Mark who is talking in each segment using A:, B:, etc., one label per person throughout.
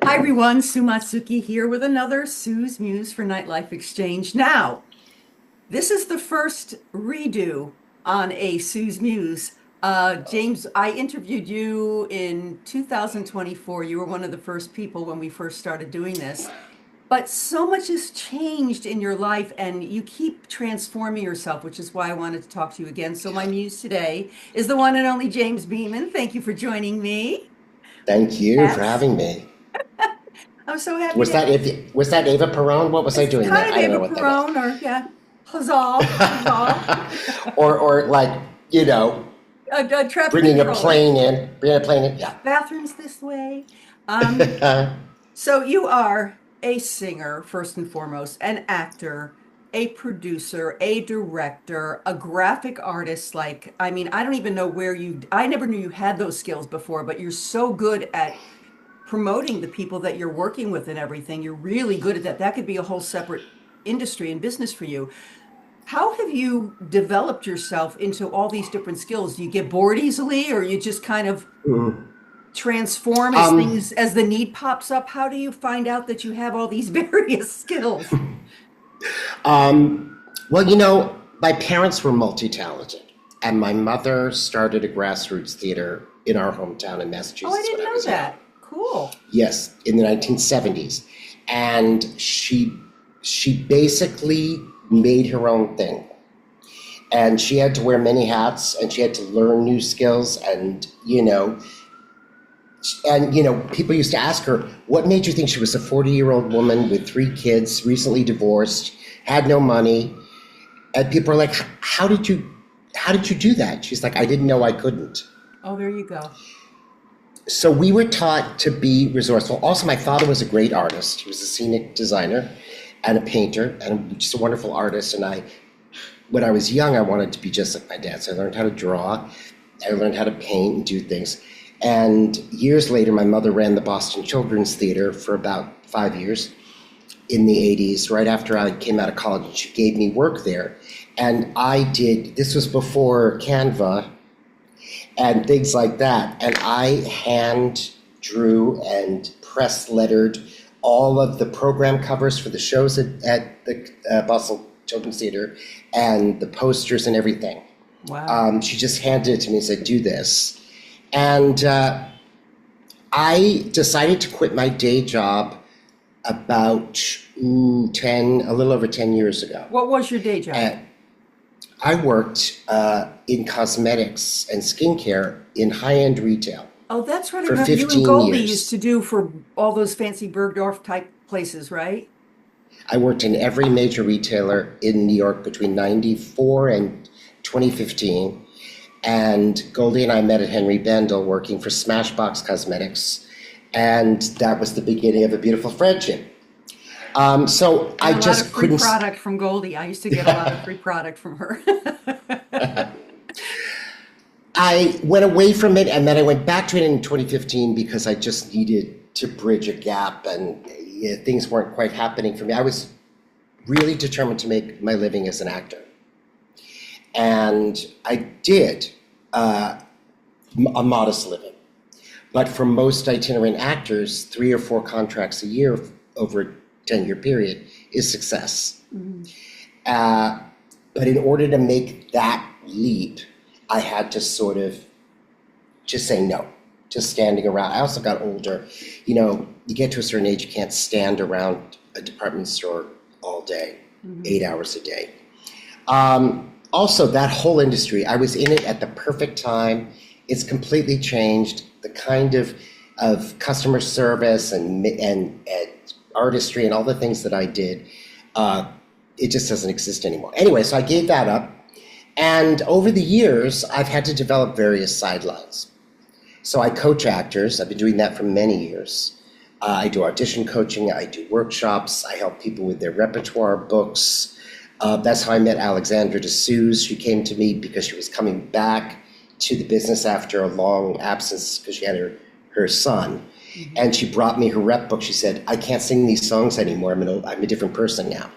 A: Hi everyone, Sue Matsuki here with another Sue's Muse for Nightlife Exchange. Now, this is the first redo on a Sue's Muse. James, I interviewed you in 2024. You were one of the first people when we first started doing this. But so much has changed in your life and you keep transforming yourself, which is why I wanted to talk to you again. So my muse today is the one and only James Beaman. Thank you for joining me.
B: Thank you for
A: Yes.
B: having me.
A: I'm so happy
B: Was
A: to
B: that was that Eva Perón? What was I
A: It's
B: doing there?
A: kind of
B: I don't know
A: Ava
B: what that was.
A: Perón, or yeah, huzzah, huzzah.
B: Or like you know,
A: Traffic controller.
B: bringing a plane in. Yeah.
A: Bathrooms this way. Um, so you are a singer, first and foremost, an actor, a producer, a director, a graphic artist. Like, I mean, I don't even know I never knew you had those skills before, but you're so good at promoting the people that you're working with and everything. You're really good at that. That could be a whole separate industry and business for you. How have you developed yourself into all these different skills? Do you get bored easily, or you just kind of
B: Mm.
A: transform as
B: Um.
A: things as the need pops up? How do you find out that you have all these various skills?
B: Well, my parents were multi-talented, and my mother started a grassroots theater in our hometown in
A: Oh, I
B: Massachusetts when
A: didn't
B: I
A: know
B: was young.
A: that. Cool.
B: Yes, in the 1970s, and she basically made her own thing. And she had to wear many hats and she had to learn new skills and people used to ask her what made you think she was a 40-year-old woman with three kids, recently divorced, had no money, and people are like, how did you do that? She's like, I didn't know I couldn't.
A: Oh, there you go.
B: So we were taught to be resourceful. Also, my father was a great artist. He was a scenic designer and a painter and just a wonderful artist. And when I was young, I wanted to be just like my dad. So I learned how to draw. I learned how to paint and do things. And years later, my mother ran the Boston Children's Theater for about 5 years in the 80s, right after I came out of college. And she gave me work there. And this was before Canva and things like that. And I hand drew and press lettered all of the program covers for the shows at the Boston Children's Theater and the posters and everything.
A: Wow.
B: She just handed it to me and said, do this. And I decided to quit my day job about a little over 10 years ago.
A: What was your day job?
B: And I worked in cosmetics and skincare in high-end retail
A: Oh, that's what I
B: for
A: remember you and
B: 15
A: Goldie used to
B: years.
A: do for all those fancy Bergdorf type places, right?
B: I worked in every major retailer in New York between 94 and 2015. And Goldie and I met at Henry Bendel working for Smashbox Cosmetics. And that was the beginning of a beautiful friendship. So
A: And
B: I
A: a lot of
B: just
A: free
B: couldn't.
A: product from Goldie. I used to get a lot of free product from her.
B: I went away from it and then I went back to it in 2015 because I just needed to bridge a gap and things weren't quite happening for me. I was really determined to make my living as an actor. And I did a modest living. But for most itinerant actors, 3 or 4 contracts a year over a 10-year period is success.
A: Mhm.
B: Uh, but in order to make that leap, I had to sort of just say no to standing around. I also got older. You get to a certain age, you can't stand around a department store all day,
A: Mhm.
B: 8 hours a day. Also, that whole industry, I was in it at the perfect time. It's completely changed. The kind of customer service and artistry and all the things that I did, it just doesn't exist anymore. Anyway, so I gave that up. And over the years, I've had to develop various sidelines. So I coach actors. I've been doing that for many years. I do audition coaching. I do workshops. I help people with their repertoire books. That's how I met Alexandra de Suze. She came to me because she was coming back to the business after a long absence because she had her son.
A: Mhm.
B: And she brought me her rep book. She said, I can't sing these songs anymore. I'm a different person now.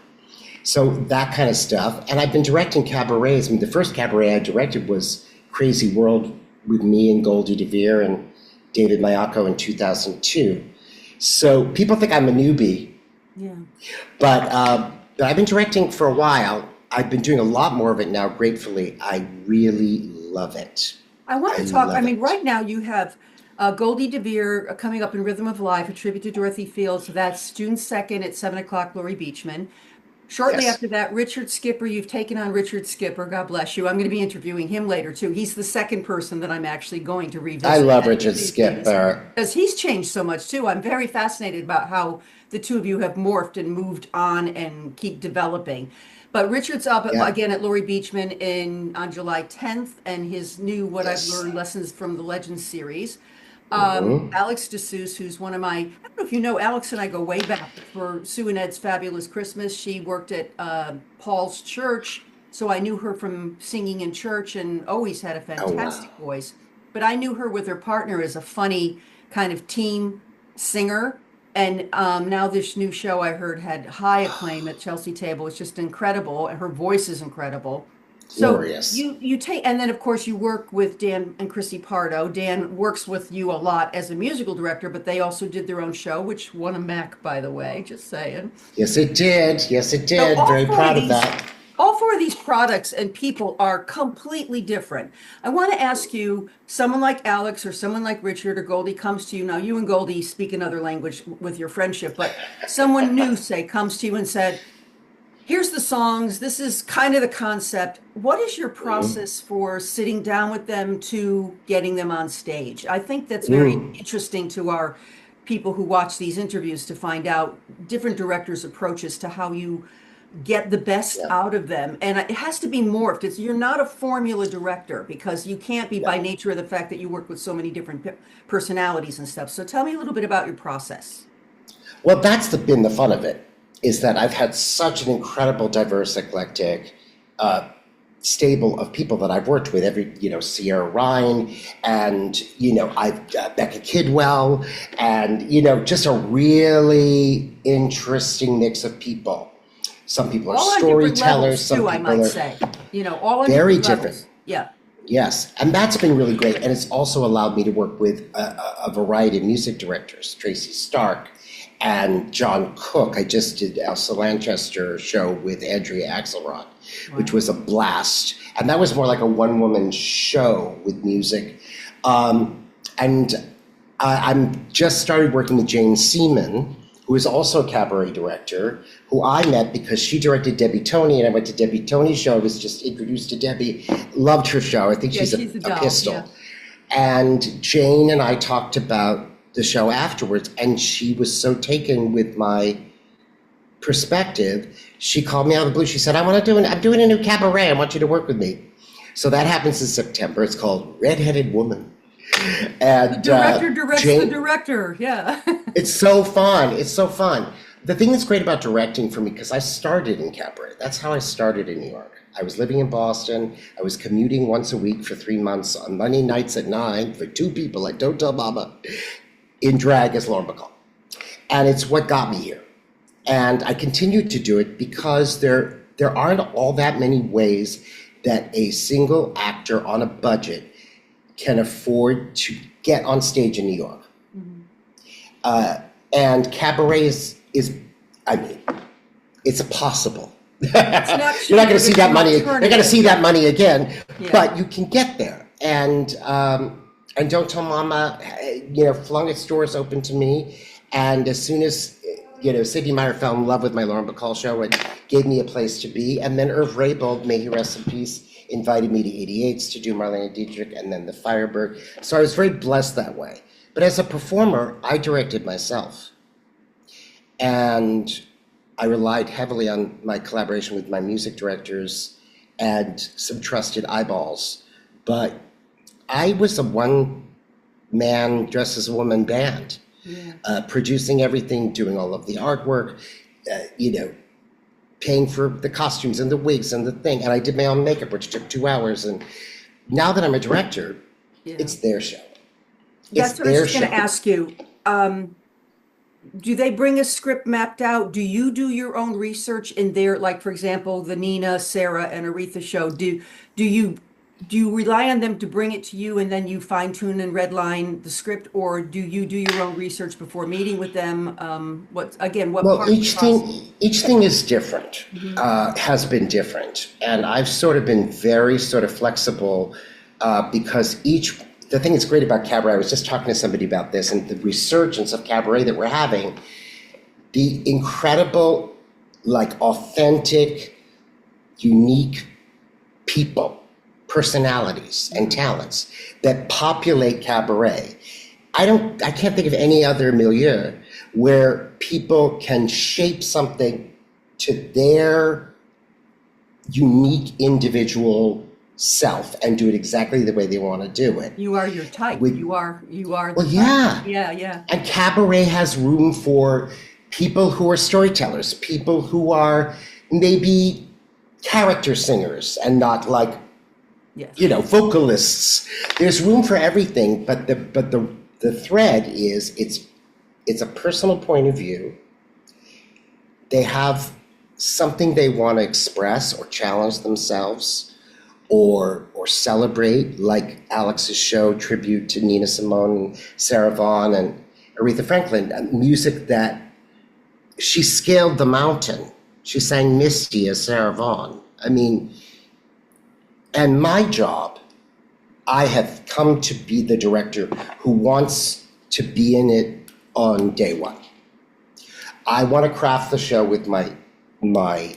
B: So that kind of stuff. And I've been directing cabarets. I mean, the first cabaret I directed was Crazy World with me and Goldie Dver and David Mayako in 2002. So people think I'm a newbie,
A: Yeah.
B: but I've been directing for a while. I've been doing a lot more of it now, gratefully. I really love it.
A: I want
B: I
A: to talk. I
B: love
A: mean,
B: it.
A: right now you have Goldie Dver coming up in Rhythm of Life, a tribute to Dorothy Fields. So that's June 2nd at 7 o'clock, Laurie Beachman. Shortly
B: Yes.
A: after that, Richard Skipper, you've taken on Richard Skipper. God bless you. I'm going to be interviewing him later too. He's the second person that I'm actually going to
B: I
A: revisit
B: love
A: many of
B: Richard
A: these things
B: Skipper.
A: because he's changed so much too. I'm very fascinated about how the two of you have morphed and moved on and keep developing. But Richard's up
B: Yeah.
A: again at Laurie Beachman in on July 10th, and his new What I've
B: Yes.
A: Learned Lessons from the Legends series.
B: Hmm.
A: Alex DeSuze, who's one of I don't know if you know, Alex and I go way back for Sue and Ed's Fabulous Christmas. She worked at Paul's church, so I knew her from singing in church and always had a
B: Oh wow.
A: fantastic voice. But I knew her with her partner as a funny kind of team singer. And now this new show I heard had high acclaim at Chelsea Table. It's just incredible, and her voice is incredible. So
B: Glorious.
A: you take, and then of course you work with Dan and Chrissy Pardo. Dan works with you a lot as a musical director, but they also did their own show, which won a Mac, by the way, just saying.
B: Yes, it did. Yes, it
A: So
B: did. Very proud of that.
A: all four of these products and people are completely different. I want to ask you, someone like Alex or someone like Richard or Goldie comes to you. Now, you and Goldie speak another language with your friendship, but someone new, say, comes to you and said, here's the songs, this is kind of the concept. What is your process for sitting down with them to getting them on stage? I think that's very
B: Mm.
A: interesting to our people who watch these interviews to find out different directors' approaches to how you get the best
B: Yeah.
A: out of them. And it has to be morphed. You're not a formula director because you can't be,
B: Yeah.
A: by nature of the fact that you work with so many different personalities and stuff. So tell me a little bit about your process.
B: Well, been the fun of it, is that I've had such an incredible, diverse, eclectic uh, stable of people that I've worked with. Sierra Ryan, and I've Becca Kidwell, and just a really interesting mix of people. Some people are
A: All on different
B: storytellers.
A: levels
B: Some
A: too, I
B: people
A: might
B: are
A: say. All on
B: very
A: different
B: different.
A: levels. Yeah.
B: Yes, and that's been really great. And it's also allowed me to work with a variety of music directors, Tracy Stark and John Cook. I just did Elsa Lanchester show with Andrea Axelrod, which
A: Wow.
B: was a blast. And that was more like a one-woman show with music. And I'm just started working with Jane Seaman, who is also a cabaret director, who I met because she directed Debbie Tony, and I went to Debbie Tony's show. I was just introduced to Debbie, loved her show. I think
A: Yeah,
B: she's
A: she's a
B: a
A: doll. Yeah.
B: pistol. And Jane and I talked about the show afterwards, and she was so taken with my perspective. She called me out of the blue. She said, I'm doing a new cabaret. I want you to work with me. So that happens in September. It's called Redheaded Woman.
A: The
B: And
A: director directs the
B: Jane,
A: director. Yeah.
B: it's so fun. It's so fun. The thing that's great about directing for me, because I started in cabaret. That's how I started in New York. I was living in Boston. I was commuting once a week for 3 months on Monday nights at 9 for two people, like Don't Tell Mama, in drag as Lauren Bacall. And it's what got me here. And I continue to do it because there aren't all that many ways that a single actor on a budget can afford to get on stage in New York.
A: Mhm.
B: And cabaret is, I mean, it's possible.
A: It's not
B: You're not going
A: cheap,
B: to
A: but
B: see
A: it's
B: that
A: an
B: money. You're going to
A: alternative.
B: see that
A: Yeah.
B: money again,
A: Yeah.
B: but you can get there. And Don't Tell Mama, flung its doors open to me. And as soon as Sidney Meyer fell in love with my Lauren Bacall show and gave me a place to be, and then Irv Raybould, may he rest in peace, invited me to 88's to do Marlene Dietrich and then the Firebird. So I was very blessed that way. But as a performer, I directed myself. And I relied heavily on my collaboration with my music directors and some trusted eyeballs. But I was a one man dressed as a woman band,
A: Yeah.
B: producing everything, doing all of the artwork, uh, you know, paying for the costumes and the wigs and the thing. And I did my own makeup, which took 2 hours. And now that I'm a director,
A: Yeah.
B: it's their show. It's
A: That's what I was
B: their
A: just going to
B: show.
A: ask you. Do they bring a script mapped out? Do you do your own research in there? Like, for example, the Nina, Sarah, and Aretha show. Do you do you rely on them to bring it to you and then you fine tune and redline the script, or do you do your own research before meeting with them? What
B: Well,
A: part of the process?
B: each thing is different,
A: Hmm.
B: has been different, and I've sort of been very sort of flexible because the thing that's great about cabaret. I was just talking to somebody about this, and the resurgence of cabaret that we're having, the incredible, like authentic, unique people, personalities, and
A: Hmm.
B: talents that populate cabaret. I can't think of any other milieu where people can shape something to their unique individual self and do it exactly the way they want to do it.
A: You are your type.
B: With,
A: You are the
B: well,
A: type.
B: yeah.
A: Yeah, yeah.
B: And cabaret has room for people who are storytellers, people who are maybe character singers and not like,
A: Yes.
B: vocalists. There's room for everything, but the thread is it's a personal point of view. They have something they want to express or challenge themselves or celebrate, like Alex's show tribute to Nina Simone and Sarah Vaughan and Aretha Franklin, music that she scaled the mountain. She sang Misty as Sarah Vaughan. I mean, and my job, I have come to be the director who wants to be in it on day one. I want to craft the show with my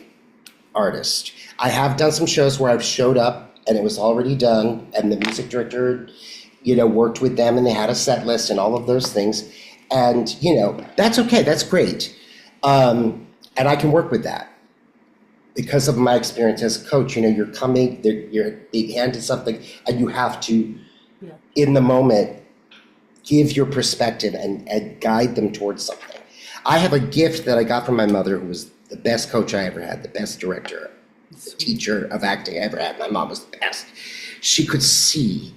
B: artist. I have done some shows where I've showed up and it was already done, and the music director, worked with them and they had a set list and all of those things. And, that's okay, that's great. And I can work with that because of my experience as a coach. You're coming, you're being handed something, and you have to,
A: Yeah.
B: in the moment, give your perspective and guide them towards something. I have a gift that I got from my mother, who was the best coach I ever had, the best director, the
A: Sweet.
B: teacher of acting I ever had. My mom was the best. She could see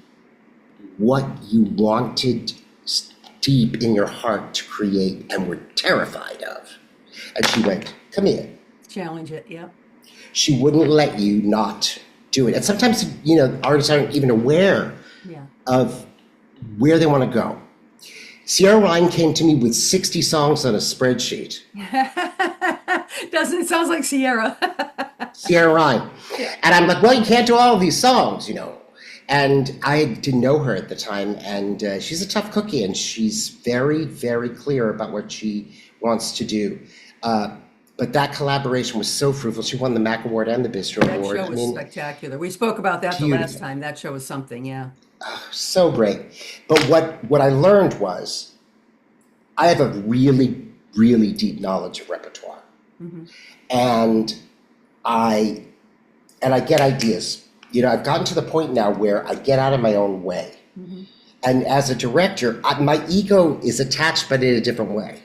B: what you wanted deep in your heart to create and were terrified of. And she went, come here.
A: Challenge it. Yeah.
B: She wouldn't let you not do it. And sometimes, artists aren't even aware
A: Yeah.
B: of where they want to go. Sierra Ryan came to me with 60 songs on a spreadsheet.
A: Doesn't it sounds like Sierra?
B: Sierra Ryan.
A: Yeah.
B: And I'm like, well, you can't do all of these songs. And I didn't know her at the time, and she's a tough cookie, and she's very, very clear about what she wants to do. But that collaboration was so fruitful. She won the Mac Award and the Bistro
A: That
B: Award.
A: show
B: I
A: was
B: mean,
A: spectacular. We spoke about that the last
B: beautiful.
A: time. That show was something. Yeah.
B: So great. But what I learned was I have a really, really deep knowledge of repertoire.
A: Hmm.
B: And I get ideas. I've gotten to the point now where I get out of my own way.
A: Hmm.
B: And as a director, my ego is attached, but in a different way.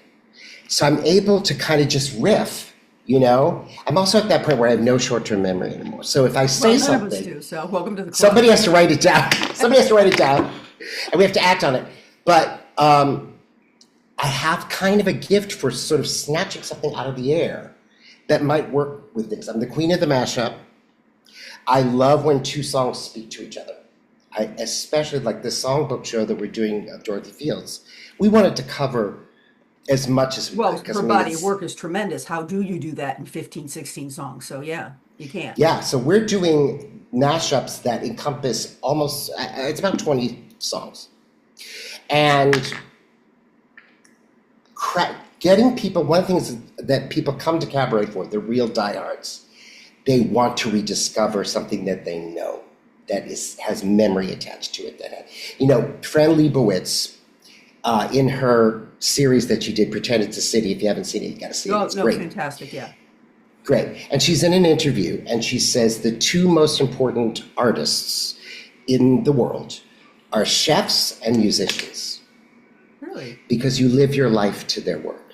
B: So I'm able to kind of just riff. I'm also at that point where I have no short-term memory anymore. So if I say
A: Well, none of us
B: something,
A: do. So welcome to the club.
B: somebody has to write it down. Somebody has to write it down, and we have to act on it. But I have kind of a gift for sort of snatching something out of the air that might work with things. I'm the queen of the mashup. I love when two songs speak to each other. I especially like this songbook show that we're doing of Dorothy Fields. We wanted to cover as much as we
A: Well,
B: could. 'Cause,
A: her
B: I mean,
A: body of
B: it's-
A: work is tremendous. How do you do that in 15, 16 songs? So yeah, you can't.
B: Yeah, so we're doing mashups that encompass almost, it's about 20 songs. And getting people, one of the things that people come to cabaret for, the real diehards, they want to rediscover something that they know that has memory attached to it. Fran Lebowitz, in her series that she did, Pretend It's a City, if you haven't seen it, you gotta see it,
A: Oh,
B: it's
A: no,
B: great.
A: fantastic. Yeah.
B: Great. And she's in an interview and she says the two most important artists in the world are chefs and musicians
A: Really?
B: because you live your life to their work.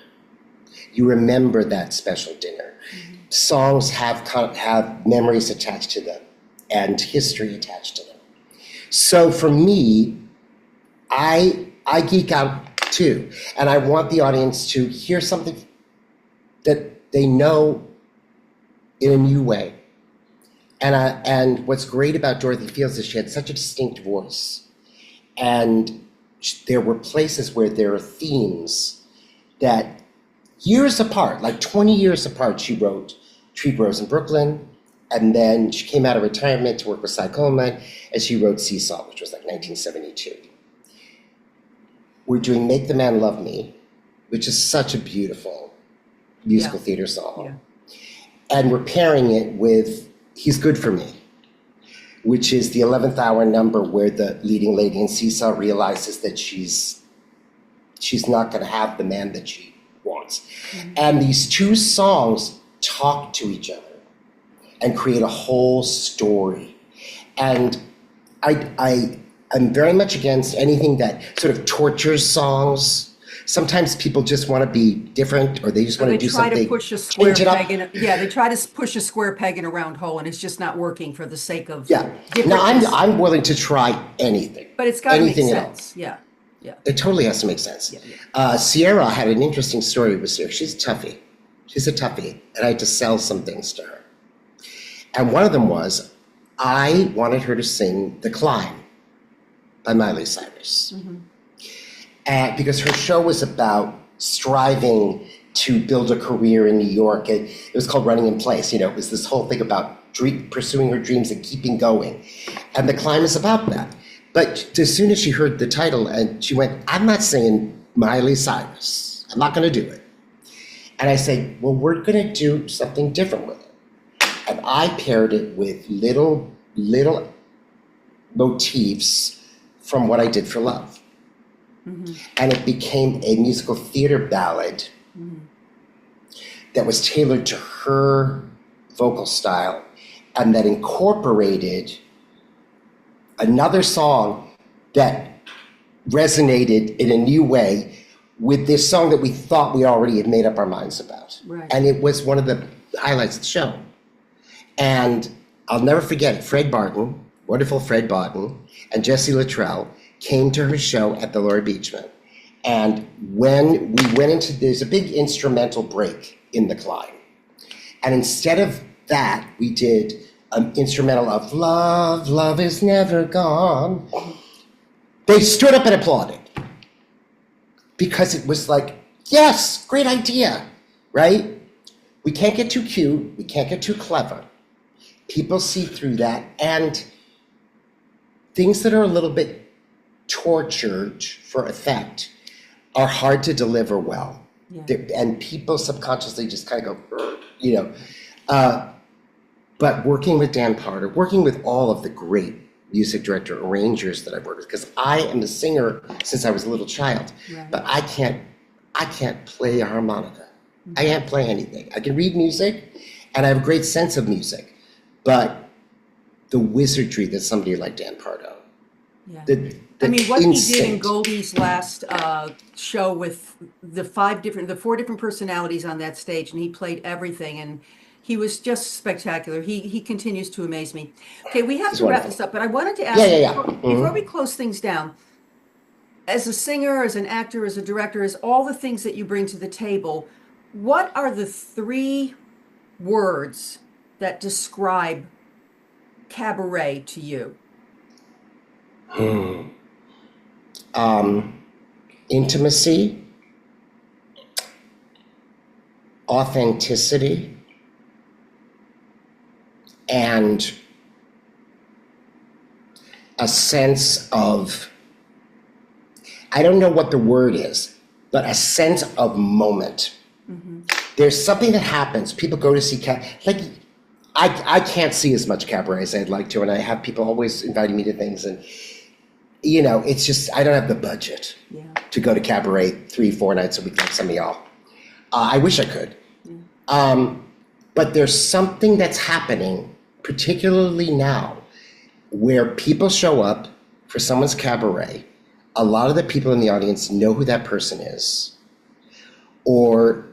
B: You remember that special dinner.
A: Mm-hmm.
B: Songs have memories attached to them and history attached to them. So for me, I geek out too, and I want the audience to hear something that they know in a new way, And what's great about Dorothy Fields is she had such a distinct voice. And there were places where there are themes that years apart, like 20 years apart, she wrote Tree Grows in Brooklyn. And then she came out of retirement to work with Cy Coleman, and she wrote Seesaw, which was like 1972. We're doing Make the Man Love Me, which is such a beautiful musical theater song. Yeah. And we're pairing it with He's Good for Me, which is the 11th hour number where the leading lady in Seesaw realizes that she's not going to have the man that she wants. Mm-hmm. And these two songs talk to each other and create a whole story. And I'm very much against anything that sort of tortures songs. Sometimes people just want to be different, or they just want to do something.
A: They try to push a square peg they try to push a square peg in a round hole, and it's just not working for the sake of difference.
B: Now I'm willing to try anything.
A: But it's got to make sense. Yeah.
B: It totally has to make sense. Sierra had an interesting story with Sierra. She's a toughie. And I had to sell some things to her. And one of them was, I wanted her to sing The Climb by Miley Cyrus. Mm-hmm. Because her show was about striving to build a career in New York. It was called Running in Place. It was this whole thing about pursuing her dreams and keeping going. And The Climb is about that. But as soon as she heard the title, and she went, I'm not singing Miley Cyrus. I'm not going to do it. And I said, well, we're going to do something different with it. And I paired it with little motifs from What I Did for Love. Mm-hmm. And it became a musical theater ballad that was tailored to her vocal style and that incorporated another song that resonated in a new way with this song that we thought we already had made up our minds about. Right. And it was one of the highlights of the show. And I'll never forget it. Fred Barton, wonderful Fred Barton, and Jesse Luttrell came to her show at the Laurie Beachman. And when we went into, there's a big instrumental break in The Climb. And instead of that, we did an instrumental of Love, Love is Never Gone. They stood up and applauded. Because it was like, yes, great idea, right? We can't get too cute. We can't get too clever. People see through that, and things that are a little bit tortured for effect are hard to deliver well. Yeah. And people subconsciously just kind of go, but working with Dan Pardo, working with all of the great music director arrangers that I've worked with, because I am a singer since I was a little child, right. But I can't play a harmonica. Mm-hmm. I can't play anything. I can read music, and I have a great sense of music. But the wizardry that somebody like Dan Pardo,
A: what instinct. He did in Goldie's last show with the 4 different personalities on that stage, and he played everything, and he was just spectacular. He continues to amaze me. Okay, we have to wrap this up, but I wanted to ask before we close things down, as a singer, as an actor, as a director, as all the things that you bring to the table, what are the 3 words that describe cabaret to you?
B: Intimacy, authenticity, and a sense of, I don't know what the word is, but a sense of moment. Mm-hmm. There's something that happens. People go to see I can't see as much cabaret as I'd like to, and I have people always inviting me to things, and it's just I don't have the budget to go to cabaret 3-4 nights a week like some of y'all. I wish I could, but there's something that's happening, particularly now, where people show up for someone's cabaret. A lot of the people in the audience know who that person is, or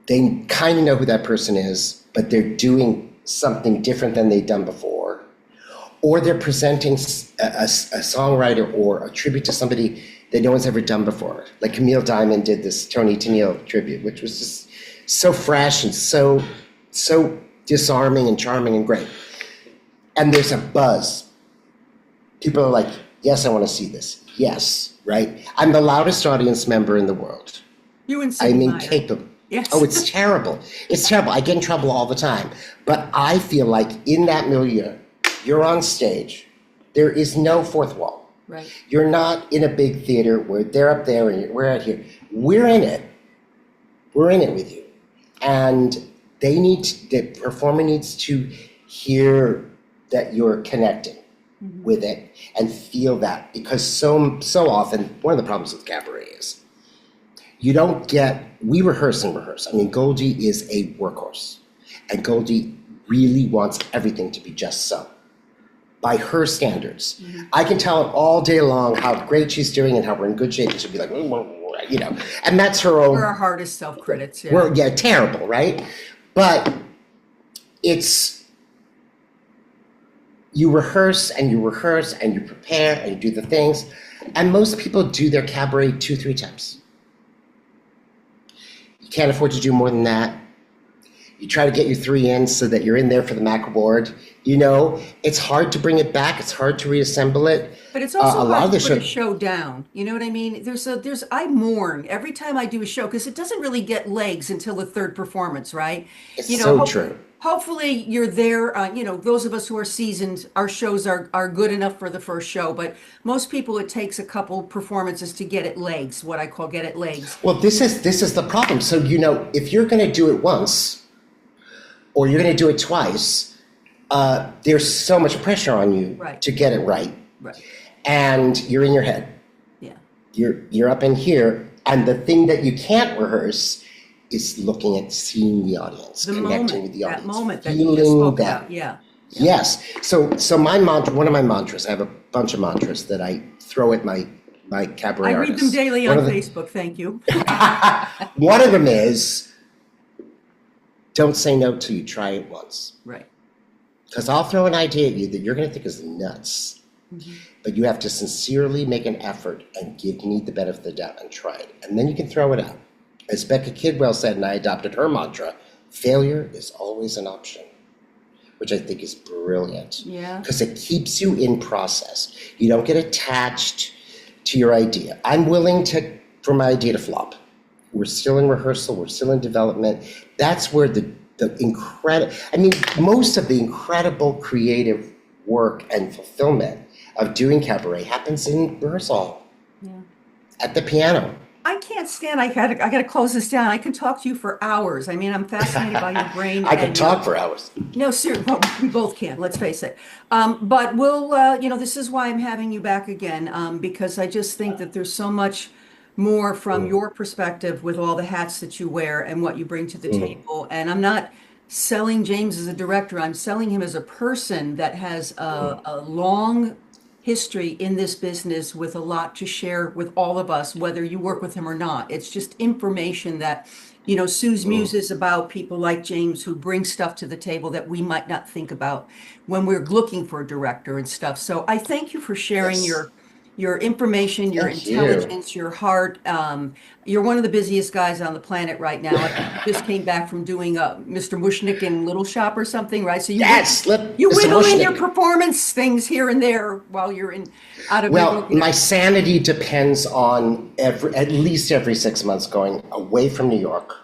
B: they kind of know who that person is, but they're doing something different than they've done before. Or they're presenting a songwriter or a tribute to somebody that no one's ever done before. Like Camille Diamond did this Tony Tennille tribute, which was just so fresh and so disarming and charming and great. and there's a buzz. People are like, yes, I want to see this. Yes, right? I'm the loudest audience member in the world.
A: You and
B: I'm
A: Cindy Meyer.
B: incapable.
A: Yes.
B: Oh, it's terrible. It's terrible. I get in trouble all the time. But I feel like in that milieu, you're on stage. There is no fourth wall.
A: Right.
B: You're not in a big theater where they're up there and we're out here. We're in it. We're in it with you. And the performer needs to hear that you're connecting with it and feel that, because so often one of the problems with cabaret is we rehearse and rehearse. I mean, Goldie is a workhorse, and Goldie really wants everything to be just so, by her standards. I can tell her all day long how great she's doing and how we're in good shape, and she'll be like, and that's her own.
A: We're our hardest self-critics, yeah.
B: We're terrible, right? But you rehearse and you prepare and you do the things, and most people do their cabaret 2-3 times. You can't afford to do more than that. You try to get your 3 in so that you're in there for the MAC award. It's hard to bring it back. It's hard to reassemble it.
A: But it's also hard to put a show down. You know what I mean? I mourn every time I do a show, because it doesn't really get legs until the third performance, right?
B: It's so true.
A: Hopefully you're there. Those of us who are seasoned, our shows are good enough for the first show. But most people, it takes a couple performances to get it legs. What I call get it legs.
B: Well, this is the problem. So if you're going to do it once, or you're going to do it twice, there's so much pressure on you to get it right.
A: Right.
B: And you're in your head.
A: Yeah.
B: You're up in here, and the thing that you can't rehearse is seeing the audience, connecting with the audience,
A: that moment that you just spoke about. Yeah.
B: Yes. So one of my mantras, I have a bunch of mantras that I throw at my cabaret
A: I read
B: artists.
A: them daily on Facebook. Thank you.
B: One of them is, don't say no till you try it once.
A: Right.
B: Because I'll throw an idea at you that you're going to think is nuts. But you have to sincerely make an effort and give me the benefit of the doubt and try it. And then you can throw it out. As Becca Kidwell said, and I adopted her mantra, failure is always an option, which I think is brilliant.
A: Yeah.
B: Because it keeps you in process. You don't get attached to your idea. I'm willing for my idea to flop. We're still in rehearsal. We're still in development. That's where most of the incredible creative work and fulfillment of doing cabaret happens in rehearsal. Yeah. At the piano.
A: I can't stand. I got to close this down. I can talk to you for hours. I mean, I'm fascinated by your brain.
B: I can talk for hours.
A: No, seriously, well, we both can. Let's face it. But we'll, this is why I'm having you back again, because I just think that there's so much more from your perspective with all the hats that you wear and what you bring to the table. And I'm not selling James as a director. I'm selling him as a person that has a long history in this business with a lot to share with all of us, whether you work with him or not. It's just information that, Suze Muse is about people like James who bring stuff to the table that we might not think about when we're looking for a director and stuff. So I thank you for sharing your information, your intelligence, your heart. You're one of the busiest guys on the planet right now. I just came back from doing Mr. Mushnick in Little Shop or something, right? So you whittle in your performance things here and there while you're out of.
B: Well, my sanity depends on at least every 6 months going away from New York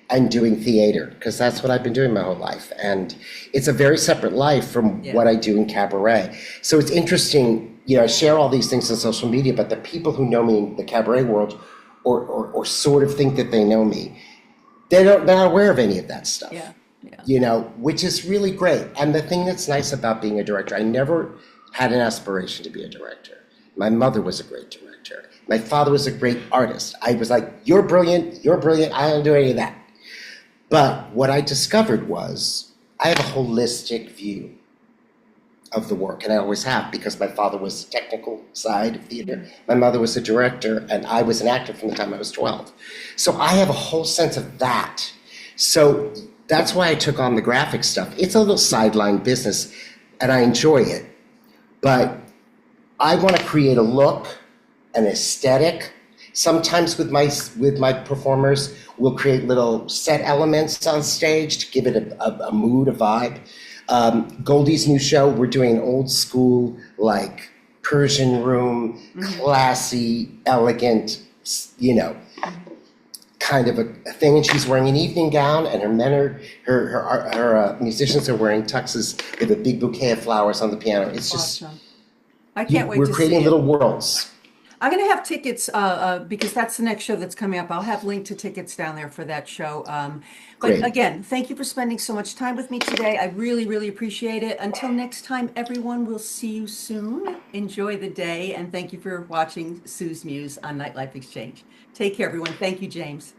B: and doing theater, because that's what I've been doing my whole life, and it's a very separate life from what I do in cabaret. So it's interesting. I share all these things on social media, but the people who know me in the cabaret world or sort of think that they know me, they're not aware of any of that stuff. Which is really great. And the thing that's nice about being a director, I never had an aspiration to be a director. My mother was a great director. My father was a great artist. I was like, you're brilliant, I don't do any of that. But what I discovered was I have a holistic view of the work, and I always have, because my father was the technical side of theater, my mother was a director, and I was an actor from the time I was 12. So I have a whole sense of that. So that's why I took on the graphic stuff. It's a little sideline business, and I enjoy it. But I want to create a look, an aesthetic. Sometimes with my performers, we'll create little set elements on stage to give it a mood, a vibe. Goldie's new show, we're doing an old school, like Persian room,
A: Hmm.
B: classy, elegant, you know,
A: Hmm.
B: kind of a thing. And she's wearing an evening gown, and her men are, her musicians are wearing tuxes with a big bouquet of flowers on the piano. It's just,
A: Awesome. I can't wait
B: we're
A: to see
B: creating
A: it.
B: little worlds.
A: I'm going to have tickets because that's the next show that's coming up. I'll have linked to tickets down there for that show. But
B: Great.
A: again, thank you for spending so much time with me today. I really, really appreciate it. Until next time, everyone, we'll see you soon. Enjoy the day, and thank you for watching Suze Muse on Nightlife Exchange. Take care, everyone. Thank you, James.